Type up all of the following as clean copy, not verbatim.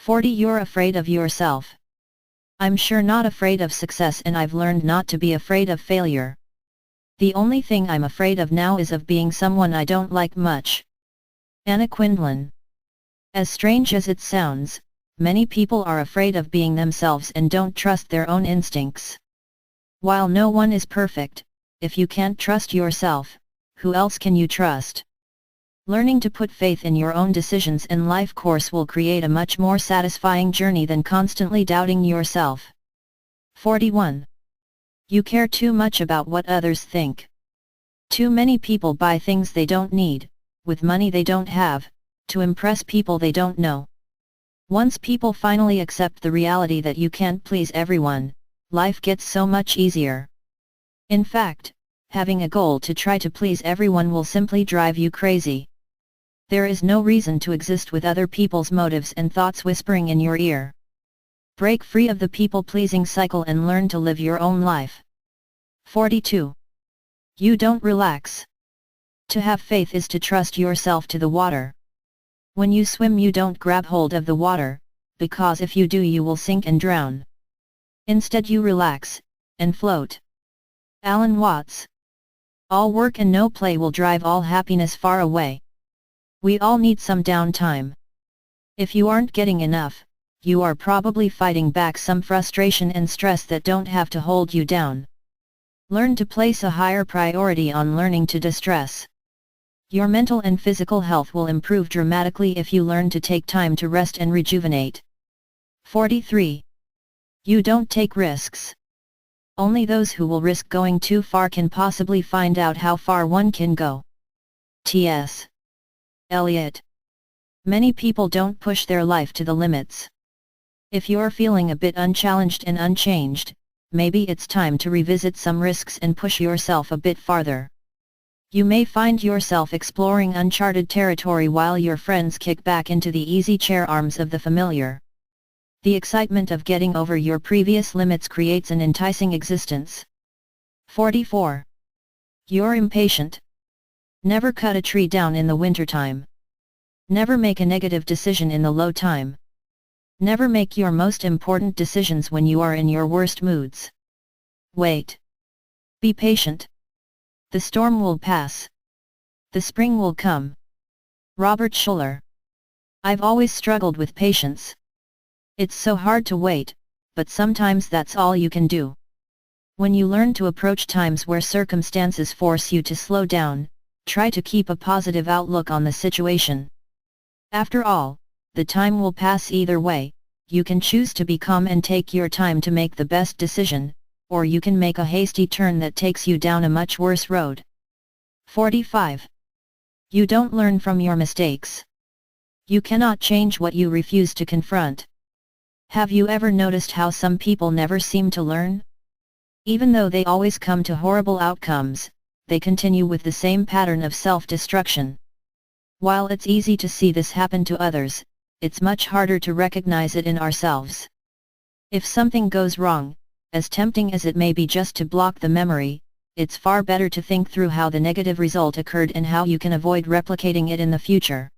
40. You're afraid of yourself. I'm sure not afraid of success, and I've learned not to be afraid of failure. The only thing I'm afraid of now is of being someone I don't like much. Anna Quindlen. As strange as it sounds, many people are afraid of being themselves and don't trust their own instincts. While no one is perfect, if you can't trust yourself, who else can you trust? Learning to put faith in your own decisions and life course will create a much more satisfying journey than constantly doubting yourself. 41. You care too much about what others think. Too many people buy things they don't need, with money they don't have, to impress people they don't know. Once people finally accept the reality that you can't please everyone, life gets so much easier. In fact, having a goal to try to please everyone will simply drive you crazy. There is no reason to exist with other people's motives and thoughts whispering in your ear. Break free of the people-pleasing cycle and learn to live your own life. 42. You don't relax. To have faith is to trust yourself to the water. When you swim, you don't grab hold of the water, because if you do you will sink and drown. Instead you relax, and float. Alan Watts. All work and no play will drive all happiness far away. We all need some downtime. If you aren't getting enough, you are probably fighting back some frustration and stress that don't have to hold you down. Learn to place a higher priority on learning to distress. Your mental and physical health will improve dramatically if you learn to take time to rest and rejuvenate. 43. You don't take risks. Only those who will risk going too far can possibly find out how far one can go. T.S. Eliot. Many people don't push their life to the limits. If you're feeling a bit unchallenged and unchanged, maybe it's time to revisit some risks and push yourself a bit farther. You may find yourself exploring uncharted territory while your friends kick back into the easy chair arms of the familiar. The excitement of getting over your previous limits creates an enticing existence. 44. You're impatient. Never cut a tree down in the wintertime. Never make a negative decision in the low time. Never make your most important decisions when you are in your worst moods. Wait. Be patient. The storm will pass. The spring will come. Robert Schuller. I've always struggled with patience. It's so hard to wait, but sometimes that's all you can do. When you learn to approach times where circumstances force you to slow down, try to keep a positive outlook on the situation. After all, the time will pass either way. You can choose to be calm and take your time to make the best decision, or you can make a hasty turn that takes you down a much worse road. 45. You don't learn from your mistakes. You cannot change what you refuse to confront. Have you ever noticed how some people never seem to learn? Even though they always come to horrible outcomes, they continue with the same pattern of self-destruction. While it's easy to see this happen to others, it's much harder to recognize it in ourselves. If something goes wrong, as tempting as it may be just to block the memory, it's far better to think through how the negative result occurred and how you can avoid replicating it in the future.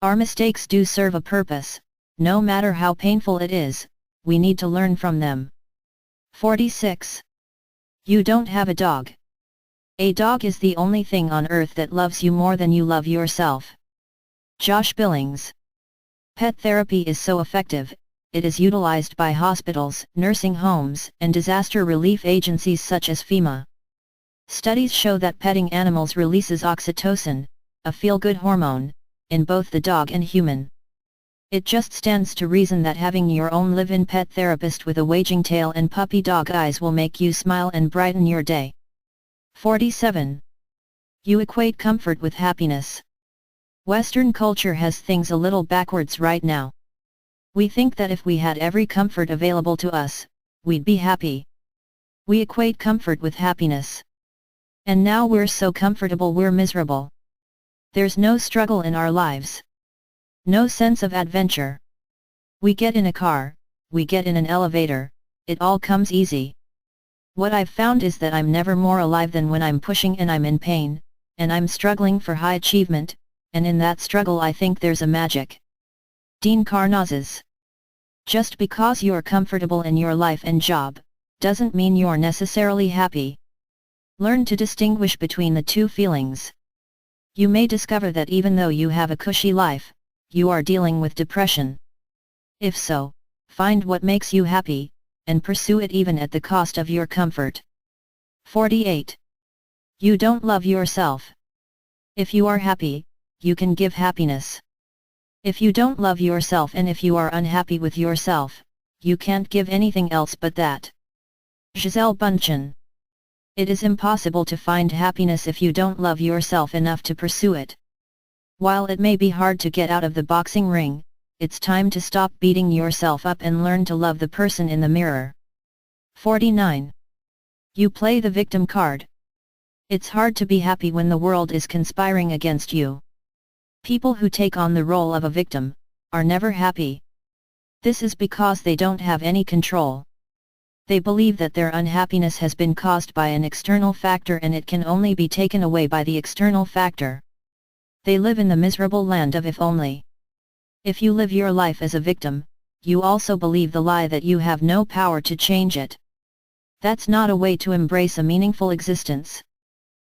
Our mistakes do serve a purpose. No matter how painful it is, we need to learn from them. 46. You don't have a dog. A dog is the only thing on earth that loves you more than you love yourself. Josh Billings. Pet therapy is so effective, it is utilized by hospitals, nursing homes, and disaster relief agencies such as FEMA. Studies show that petting animals releases oxytocin, a feel-good hormone, in both the dog and human. It just stands to reason that having your own live-in pet therapist with a waging tail and puppy dog eyes will make you smile and brighten your day. 47. You equate comfort with happiness. Western culture has things a little backwards right now. We think that if we had every comfort available to us, we'd be happy. We equate comfort with happiness. And now we're so comfortable we're miserable. There's no struggle in our lives. No sense of adventure. We get in a car, we get in an elevator, it all comes easy. What I've found is that I'm never more alive than when I'm pushing and I'm in pain, and I'm struggling for high achievement, and in that struggle I think there's a magic. Dean Karnazes. Just because you're comfortable in your life and job, doesn't mean you're necessarily happy. Learn to distinguish between the two feelings. You may discover that even though you have a cushy life, you are dealing with depression. If so, find what makes you happy, and pursue it even at the cost of your comfort. 48. You don't love yourself. If you are happy, you can give happiness. If you don't love yourself and if you are unhappy with yourself, you can't give anything else but that. Gisele Bündchen. It is impossible to find happiness if you don't love yourself enough to pursue it. While it may be hard to get out of the boxing ring, it's time to stop beating yourself up and learn to love the person in the mirror. 49. You play the victim card. It's hard to be happy when the world is conspiring against you. People who take on the role of a victim are never happy. This is because they don't have any control. They believe that their unhappiness has been caused by an external factor and it can only be taken away by the external factor. They live in the miserable land of if only. If you live your life as a victim, you also believe the lie that you have no power to change it. That's not a way to embrace a meaningful existence.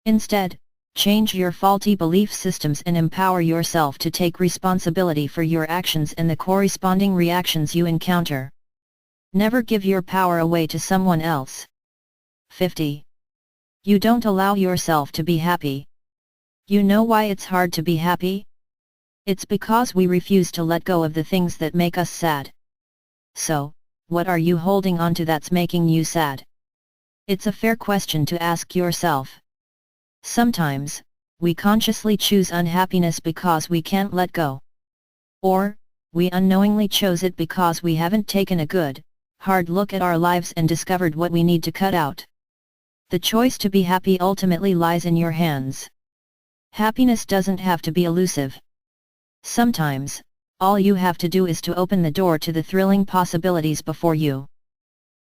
Instead, change your faulty belief systems and empower yourself to take responsibility for your actions and the corresponding reactions you encounter. Never give your power away to someone else. 50. You don't allow yourself to be happy. You know why it's hard to be happy? It's because we refuse to let go of the things that make us sad. So, what are you holding on to that's making you sad? It's a fair question to ask yourself. Sometimes, we consciously choose unhappiness because we can't let go. Or, we unknowingly chose it because we haven't taken a good, hard look at our lives and discovered what we need to cut out. The choice to be happy ultimately lies in your hands. Happiness doesn't have to be elusive. Sometimes, all you have to do is to open the door to the thrilling possibilities before you.